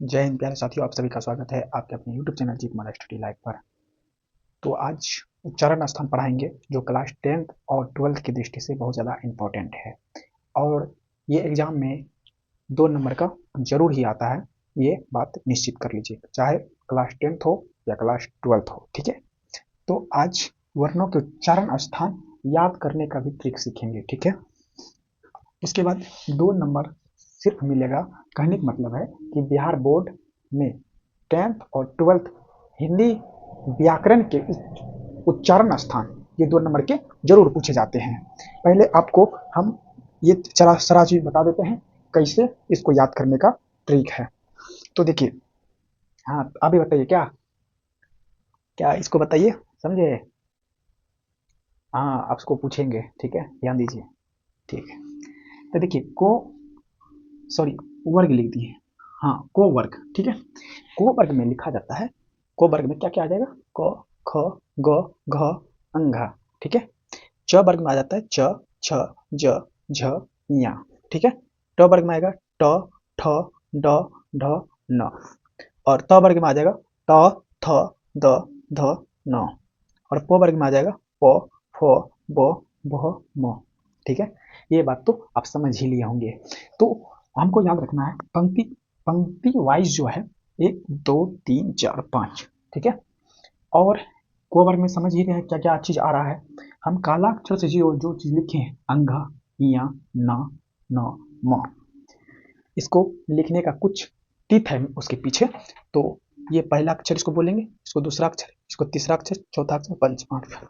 जय हिंद प्यारे साथियों, आप सभी का स्वागत है आपके अपने YouTube चैनल जी कुमार स्टडी लाइव पर। तो आज उच्चारण स्थान पढ़ाएंगे जो क्लास 10th और 12th की दृष्टि से बहुत ज़्यादा इम्पोर्टेंट है और ये एग्जाम में 2 नंबर का जरूर ही आता है। ये बात निश्चित कर लीजिए, चाहे क्लास 10th हो या क्लास 12th हो। ठीक है, तो आज वर्णों के उच्चारण स्थान याद करने का भी ट्रिक सीखेंगे। ठीक है, उसके बाद 2 नंबर सिर्फ मिलेगा। कहने का मतलब है कि बिहार बोर्ड में 10th और 12th हिंदी व्याकरण के उच्चारण स्थान ये 2 नंबर के जरूर पूछे जाते हैं। पहले आपको हम ये सारा चीज बता देते हैं कैसे इसको याद करने का ट्रिक है। तो देखिए, हाँ आप भी बताइए, क्या क्या इसको बताइए, समझे? हाँ, आप इसको पूछेंगे, ठीक है, ध्यान दीजिए। ठीक है, तो देखिए को सॉरी वर्ग लिख दिए। हाँ, को वर्ग। ठीक है, को वर्ग में लिखा जाता है, को वर्ग में क्या क्या आ जाएगा? क ख ग घ अंघा। ठीक है, च वर्ग में आ जाता है च छ ज झ ञ। ठीक है, ट वर्ग में आएगा ट ठ ड ढ न। और त वर्ग में आ जाएगा त थ द ध न। और प वर्ग में आ जाएगा प फ ब भ म। ठीक है, ये बात तो आप समझ ही लिए होंगे। तो हमको याद रखना है पंक्ति पंक्ति वाइज जो है 1 2 3 4 5। ठीक है, और को वर्ग में समझ ही रहे हैं क्या क्या चीज आ रहा है। हम काला अक्षर से जो जो चीज लिखे हैं अंघा इया न न म, इसको लिखने का कुछ टिप है उसके पीछे। तो ये पहला अक्षर इसको बोलेंगे, इसको दूसरा अक्षर, इसको तीसरा अक्षर, चौथा अक्षर, पंचमा अक्षर।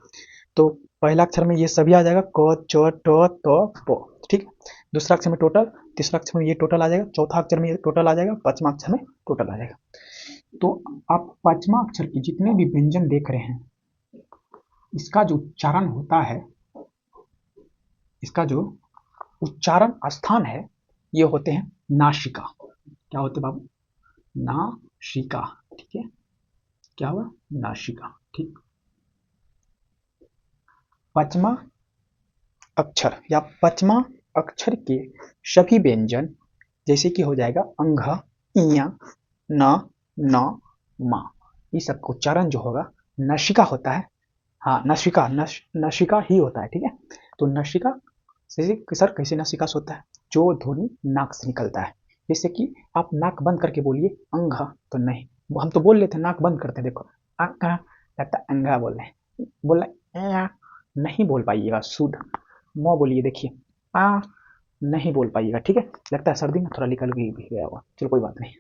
तो पहला अक्षर में ये सभी आ जाएगा क च ट त प। ठीक, दूसरा अक्षर में टोटल, तीसरा अक्षर में ये टोटल आ जाएगा, चौथा अक्षर में ये टोटल आ जाएगा, पांचवा अक्षर में टोटल आ जाएगा। तो आप पांचवा अक्षर के जितने भी व्यंजन देख रहे हैं, इसका जो उच्चारण होता है, इसका जो उच्चारण स्थान है, ये होते हैं नासिका। क्या होते बाबू? नासिका। ठीक है, क्या हुआ? नासिका। ठीक, पांचवा अक्षर या पांचवा अक्षर के सभी व्यंजन जैसे कि हो जाएगा अंघा इया न न मा, ये सब का उच्चारण जो होगा नशिका होता है। हाँ, नशिका नशिका ही होता है। ठीक है, तो नशिका से सर कैसे नशिका से होता है? जो ध्वनि नाक से निकलता है। जैसे कि आप नाक बंद करके बोलिए अंघा, तो नहीं, हम तो बोल लेते नाक बंद करते हैं, देखो अंघा, लगता है अंघा बोल रहे हैं, बोल रहे नहीं बोल पाइएगा शुद्ध। म बोलिए, देखिए आ नहीं बोल पाइएगा। ठीक है, लगता है सर्दी में थोड़ा निकल भी गया होगा, चलो कोई बात नहीं।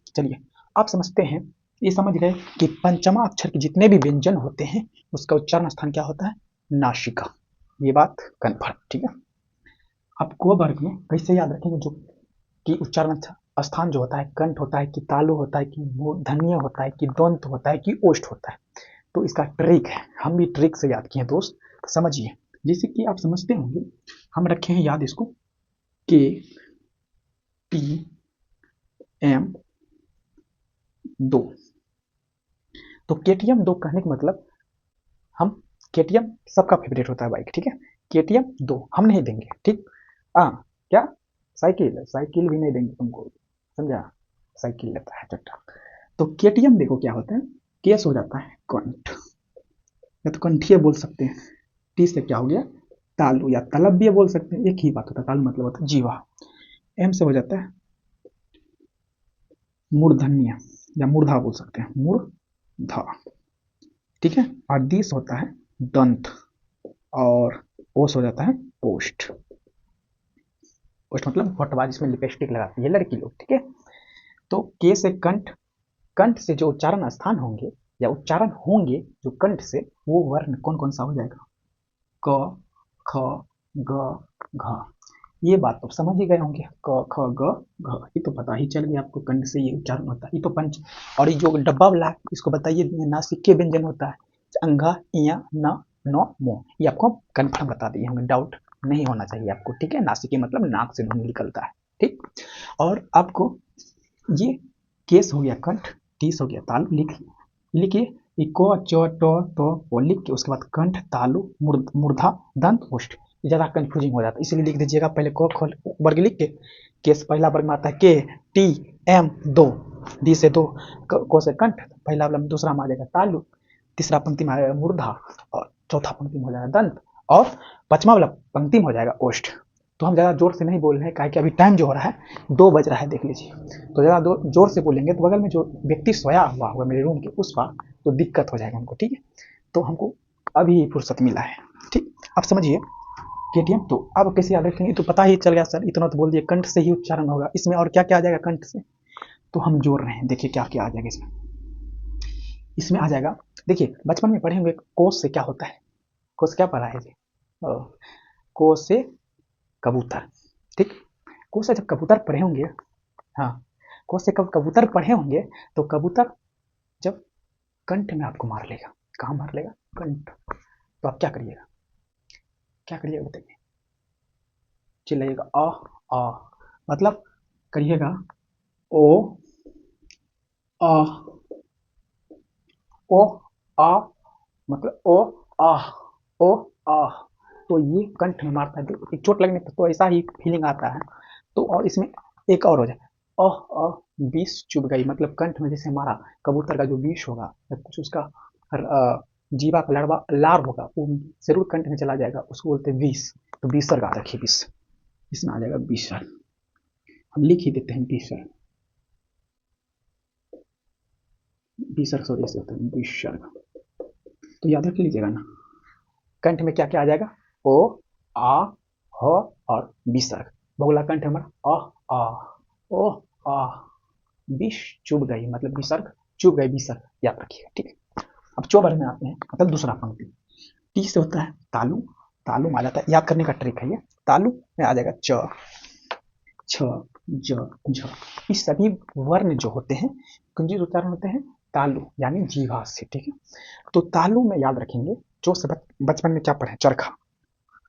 चलिए, आप समझते हैं, ये समझ गए कि पंचमा अक्षर के जितने भी व्यंजन होते हैं उसका उच्चारण स्थान क्या होता है? नासिका। ये बात कन्फर्म। ठीक है, अब को वर्ग में कैसे याद रखेंगे? जो कि उच्चारण स्थान जो होता है, कंठ होता है कि तालु होता है कि मूर्धन्य होता है कि दंत होता है कि ओष्ठ होता है। तो इसका ट्रिक है, हम भी ट्रिक से याद किए दोस्त, समझिए। जैसे कि आप समझते होंगे, हम रखे हैं याद इसको के टी एम 2। तो केटीएम 2 कहने का मतलब, हम केटीएम सबका फेवरेट होता है बाइक। ठीक है, केटीएम 2 हम नहीं देंगे। ठीक, हाँ, क्या साइकिल? साइकिल भी नहीं देंगे तुमको, समझा? साइकिल लेता है चट्टा। तो केटीएम देखो क्या होता है, केस हो जाता है कंठ, या तो कंठीय बोल सकते हैं। टी से क्या हो गया? तालु या तलब भी बोल सकते हैं, एक ही बात होता है। तालु मतलब होता है जीवा। एम से हो जाता है मूर्धन्य या मूर्धा बोल सकते हैं, मूर्धा। ठीक है, और दिस होता है दंत, और ओस हो जाता है ओष्ठ। ओष्ठ मतलब होठवा जिसमें लिपस्टिक लगाती है लड़की लोग। ठीक है, तो के से कंठ, कंठ से जो उच्चारण स्थान होंगे या उच्चारण होंगे जो कंठ से, वो वर्ण कौन कौन सा हो जाएगा? क ख ग घ। ये बात तो समझ ही गए होंगे, क ख ग घ, ये तो पता ही चल गया आपको, कंठ से ये उच्चारण होता है। ये तो पंच, और ये जो डब्बा वाला इसको बताइए, नासिक के व्यंजन होता है अंघा इया न न मो, ये आपको कंफर्म बता दिए होंगे, डाउट नहीं होना चाहिए आपको। ठीक है, नासिक मतलब नाक से ध्वनि निकलता है। ठीक, और आपको ये केस हो गया कंठ, टीस हो गया तालु, लिखिए इको च ट तो वो लिख के उसके बाद कंठ तालु मूर्धा दंत ओष्ठ। ज़्यादा कंफ्यूजिंग हो जाता है, इसलिए लिख दीजिएगा पहले को खोल वर्ग लिख के, केस पहला वर्ग में आता है के टी एम 2। दी से दो, को से कंठ, पहला वाला दूसरा में आ जाएगा तालु, तीसरा पंक्ति में आ जाएगा मूर्धा, और चौथा पंक्ति में हो जाएगा दंत, और पांचवा वाला पंक्ति में हो जाएगा ओष्ठ। तो हम ज़्यादा जोर से नहीं बोल रहे हैं, कि अभी टाइम जो हो रहा है 2 बज रहा है, देख लीजिए। तो ज़्यादा जोर से बोलेंगे तो बगल में जो व्यक्ति सोया हुआ होगा मेरे रूम के उस पार, तो दिक्कत हो जाएगा हमको, ठीक है। तो हमको अभी फुर्सत मिला है, ठीक। अब समझिए केटीएम। तो अब कैसे याद रखेंगे, तो पता ही चल गया सर, इतना तो बोल दिए, कंठ से ही उच्चारण होगा। इसमें और क्या क्या आ जाएगा कंठ से, तो हम जोड़ रहे हैं, देखिए क्या क्या आ जाएगा इसमें। इसमें आ जाएगा, देखिए बचपन में पढ़े हुए कोस से क्या होता है, कोस क्या पढ़ा है जी, कोस से कबूतर, ठीक। कोस से जब कबूतर पढ़े होंगे, हाँ, कोस से कबूतर पढ़े होंगे, तो कबूतर जब कंठ में आपको मार लेगा, कहाँ मार लेगा, कंठ, तो आप क्या करिएगा, क्या करिएगा बताइए, चिल्लाइएगा आ, मतलब करिएगा ओ आ, ओ आ, मतलब ओ आ, ओ आ। तो ये कंठ में मारता है, तो चोट लगने पर तो ऐसा ही फीलिंग आता है। तो और इसमें एक और हो जाए, विष चुभ गई, मतलब कंठ में जैसे मारा, कबूतर का जो विष होगा या कुछ उसका जीवा का लड़वा लार होगा, वो जरूर कंठ में चला जाएगा, उसको बोलते हैं विष। तो विसर्ग आ रखिए, विष, इसमें आ जाएगा विसर्ग, हम लिख ही देते हैं विसर्ग, विसर्ग सॉरी ऐसे होता है विसर्ग। तो याद रख लीजिएगा ना, कंठ में क्या क्या आ जाएगा, ओ आ ह और विसर्ग। बहुला कंठ हमारा आ, ओ आ, विष चुभ गई, मतलब विसर्ग चुभ गई, विसर्ग याद रखिएगा, ठीक है। अब चौबर में आते हैं, मतलब दूसरा पंक्ति, टी से होता है तालु, तालु में आ जाता है, याद करने का ट्रिक है ये, तालु में आ जाएगा च, छ, ज, झ। इस सभी वर्ण जो होते हैं कुंजी उच्चारण होते हैं तालु, यानी जीवा से, ठीक है। तो तालु में याद रखेंगे, जो से बचपन में क्या पढ़े, चरखा,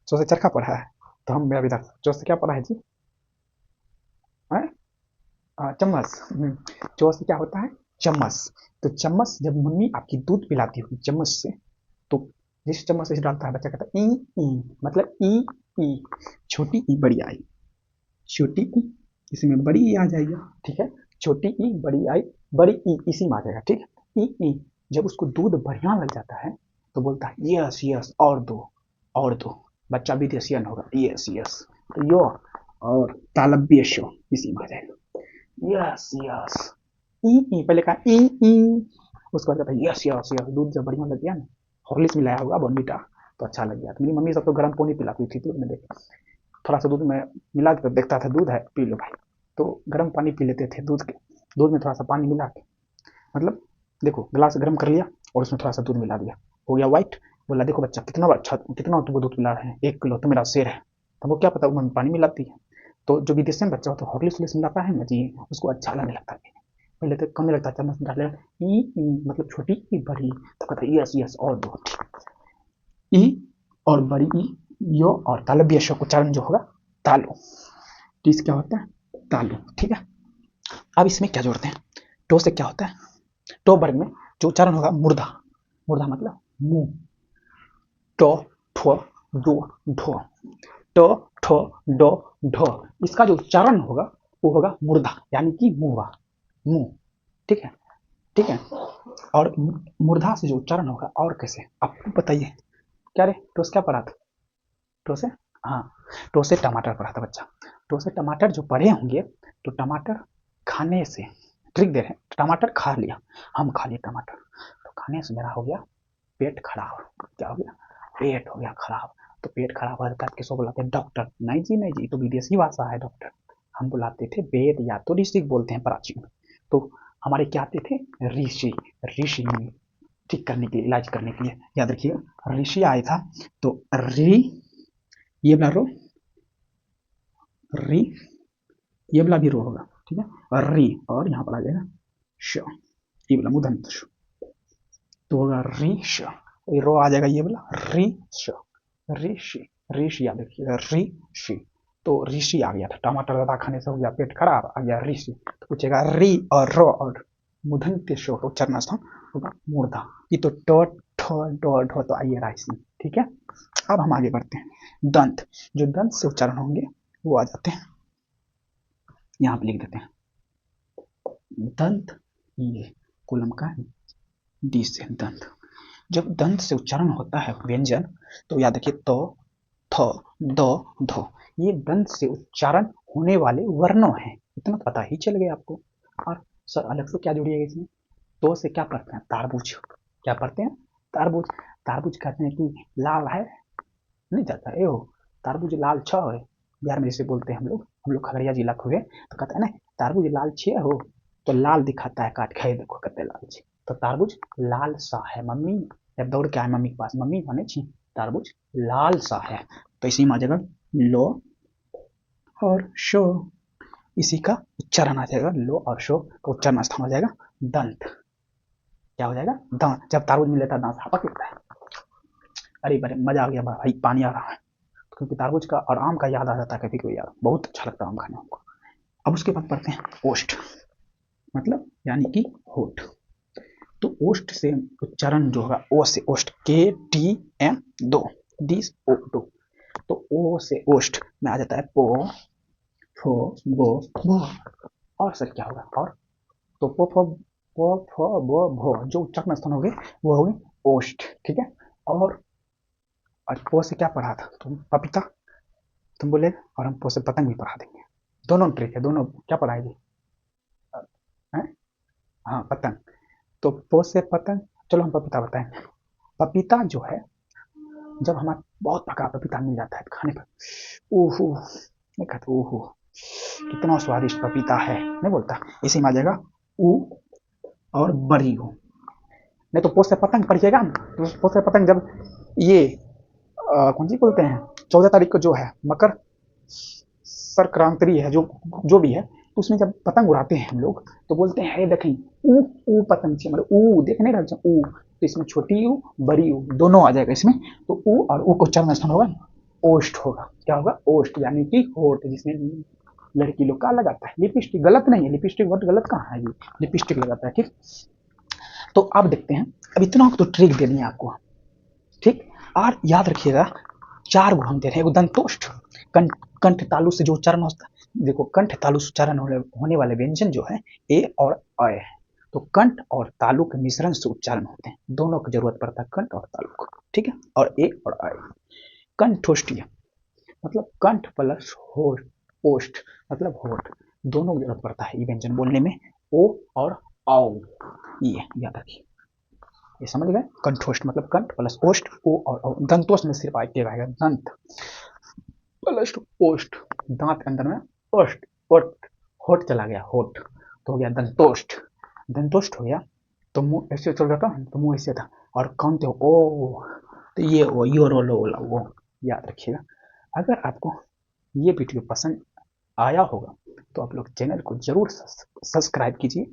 जो से चरखा पढ़ा है, तो हम मेरा विधान जो से क्या पढ़ा है जी, चम्मच, जो से क्या होता है चम्मच। तो चम्मच जब मम्मी आपकी दूध पिलाती होगी चम्मच से, तो जिस चम्मच से डालता है बच्चा कहता है ई, मतलब ई, छोटी ई बड़ी आई, छोटी ई, इसमें बड़ी ई आ जाएगी, ठीक है। छोटी ई बड़ी आई, बड़ी ई इसी में आ जाएगा, ठीक है। ई जब उसको दूध बढ़िया लग जाता है तो बोलता है यस यस, और दो, और दो, बच्चा विदेशियन होगा, यस यस, तो यो और तालब्य शो इसी में आ जाएगा, यस यस, ई पहले कहा ई, उसके बाद कहता है यस यस यस, दूध जब बढ़िया लग गया ना, हॉर्लिक्स मिलाया होगा बॉर्नविटा, तो अच्छा लग गया। तो मेरी मम्मी सब तो गर्म पानी पिलाती थी, दूध में देख, थोड़ा सा दूध में मिला के देखता था, दूध है पी लो भाई, तो गर्म पानी पी लेते थे, दूध में थोड़ा सा पानी मिला के, मतलब देखो गिलास गर्म कर लिया और उसमें थोड़ा सा दूध मिला दिया, हो गया व्हाइट। बोला देखो बच्चा कितना अच्छा, कितना तुमको दूध पिला रहे हैं, 1 किलो, तो मेरा शेर है। तो हमको क्या पता वो पानी मिलाती है। तो जो विदेशी बच्चा होता है हॉर्लिक्स वॉर्लिक्स मिलाता है ना जी, उसको अच्छा लगने लगता है, पहले तो कम लगता है, चम्मच डाले मतलब छोटी ई बड़ी, तो कहता है यस यस, और दो, ई और बड़ी ई, यो और तालब्य श उच्चारण जो होगा तालु, टी से क्या होता है तालु, ठीक है। अब इसमें क्या जोड़ते हैं, टो से क्या होता है, टो वर्ग में जो उच्चारण होगा मूर्धा, मूर्धा मतलब मुंह, टो ठो डो ढो, टो ठो डो ढो, इसका जो उच्चारण होगा वो होगा मूर्धा, यानी कि मुंह, मुंह, ठीक है, ठीक है। और मूर्धा से जो उच्चारण होगा और कैसे आपको बताइए, क्या रे टोस क्या पढ़ा था, टोसे, हाँ, टोसे टमाटर पढ़ा था बच्चा। टोसे टमाटर जो पढ़े होंगे, तो टमाटर खाने से, ट्रिक दे रहे हैं, टमाटर खा लिया, हम खा लिए टमाटर, तो खाने से मेरा हो गया पेट खराब, क्या हो गया, पेट हो गया खराब। तो पेट खराब हो जाता है, किसको बुलाते हैं, डॉक्टर, नहीं जी नहीं जी, तो विदेशी भाषा है डॉक्टर, हम बुलाते थे वेद या तो ऋषि बोलते हैं प्राचीन। तो हमारे क्या आते थे ऋषि, ऋषि ठीक करने के लिए, इलाज करने के लिए, याद रखिए ऋषि आया था। तो री, ये वाला रो, री, ये वाला भी रो होगा, ठीक है, और री, और यहाँ पर आ जाएगा श, ये वाला मुदंत श, तो होगा री श, ये रो आ जाएगा, ये वाला री श, ऋषि, ऋषि याद रखिएगा ऋषि। तो ऋषि आ गया था, टमाटर ज्यादा खाने से हो गया पेट खराब, आ गया ऋषि, तो पूछेगा री और रो और मुदंत शो तो उच्चारण स्थान होगा मूर्धा। ये तो टो ठो डो ढो, तो आइए राइसी, ठीक है। अब हम आगे बढ़ते हैं, दंत, जो दंत से उच्चारण होंगे वो आ जाते हैं, यहाँ पे लिख देते हैं, दंत ये कोलम का डी से दंत। जब दंत से उच्चारण होता है व्यंजन तो याद रखिए तो, थ, द, ध, ये दंत से उच्चारण होने वाले वर्णों हैं। इतना पता ही चल गया आपको। और सर अलग से क्या जोड़िएगा इसमें? तो से क्या पढ़ते हैं? तारबूज। क्या पढ़ते हैं? तारबूज। तारबूज कहते हैं कि लाल है, नहीं जाता है हो तारबूज लाल छ है। बिहार में जैसे बोलते हैं हम लोग खगड़िया जिला को हुए तो कहते हैं ना तारबूज लाल छे हो, तो लाल दिखाता है काट के, देखो कहते लाल छे, तो तारबूज लाल सा है। मम्मी जब दौड़ के आए मम्मी के पास, मम्मी माने छी तारबूज लाल सा है, तो इसी में आ जाएगा लो और शो। इसी का उच्चारण आ जाएगा, लो और शो का उच्चारण स्थान हो जाएगा दंत। क्या हो जाएगा? दांत। जब तारबूज मिल लेता है दांत हापक लगता है। अरे बड़े मजा आ गया भाई, पानी आ रहा है, क्योंकि तारबूज का और आम का याद आ जाता है कभी कभी यार, बहुत अच्छा लगता है आम खाने हमको। अब उसके बाद पढ़ते हैं ओष्ठ, मतलब यानी कि होठ। तो ओष्ठ से उच्चारण जो होगा ओ से ओष्ठ, के टी एम दो, डी ओ दो, तो ओ से ओष्ठ में आ जाता है पो, फो, बो, भो। और सर क्या होगा? और तो पो बो भो जो उच्चारण स्थान हो गए वो हो गए ओष्ठ। ठीक है। और पो से क्या पढ़ा था तुम? पपीता तुम बोले, और हम पो से पतंग भी पढ़ा देंगे। दोनों ट्रिक है, दोनों क्या पढ़ाएगी? हाँ पतंग। तो पो से पतंग। चलो हम पपीता बताएंगे। पपीता जो है, जब हमारे बहुत पका पपीता मिल जाता है खाने पर, ओहो नहीं कहते ओहो कितना स्वादिष्ट पपीता है, नहीं बोलता। इसी में आ जाएगा ऊ और बड़ी हो। नहीं तो पोस से पतंग पढ़िएगा, तो पोस से पतंग जब ये कौन सी बोलते हैं 14 तारीख को जो है मकर संक्रांति है, जो भी है, तो उसमें जब पतंग उड़ाते हैं हम लोग तो बोलते हैं देखें ऊ पतंग से, मतलब ऊ देख नहीं रहा ऊ, तो इसमें छोटी ऊ बड़ी ऊ दोनों आ जाएगा इसमें। तो ऊ और ऊ को उच्चारण स्थान होगा ओष्ठ होगा। क्या होगा? ओष्ठ, यानी कि होठ, जिसमें लड़की लोग का लगाता है लिपस्टिक। गलत नहीं है, लिपस्टिक वर्ड गलत कहाँ है, ये लिपस्टिक लगाता है। ठीक। तो अब देखते हैं, अब इतना तो ट्रिक देनी है आपको। ठीक। और याद रखिएगा 4 गो हम दे रहे हैं। दंतोष्ठ, कंठ तालु से जो उच्चारण होता है, देखो कंठ तालु से उच्चारण होने वाले व्यंजन जो है ए और अ है। तो कंठ और तालु के मिश्रण से उच्चारण होते हैं, दोनों की जरूरत पड़ता है कंठ और तालु को। ठीक है। और ए और अ। कंठोष्ठीय मतलब कंठ प्लस होठ, ओष्ठ मतलब होठ, दोनों की जरूरत पड़ता है ये व्यंजन बोलने में, ओ और औ। ये याद रखिए, ये समझ गए? कंठोष्ठ मतलब कंठ प्लस ओष्ठ, ओ और औ। दंतोष्ठ में सिर्फ आगे रहेगा दंत प्लस ओष्ठ, दांत के अंदर में ओष्ठ, ओठ, होठ चला गया होठ, तो हो गया दंतोष्ठ। दंतोष्ठ हो गया तो मुंह ऐसे चल जाता, तो मुंह ऐसे था। और कानते हो ओ, तो ये ओ यो रो लो वो, याद रखिएगा। अगर आपको ये वीडियो पसंद आया होगा तो आप लोग चैनल को जरूर सब्सक्राइब कीजिए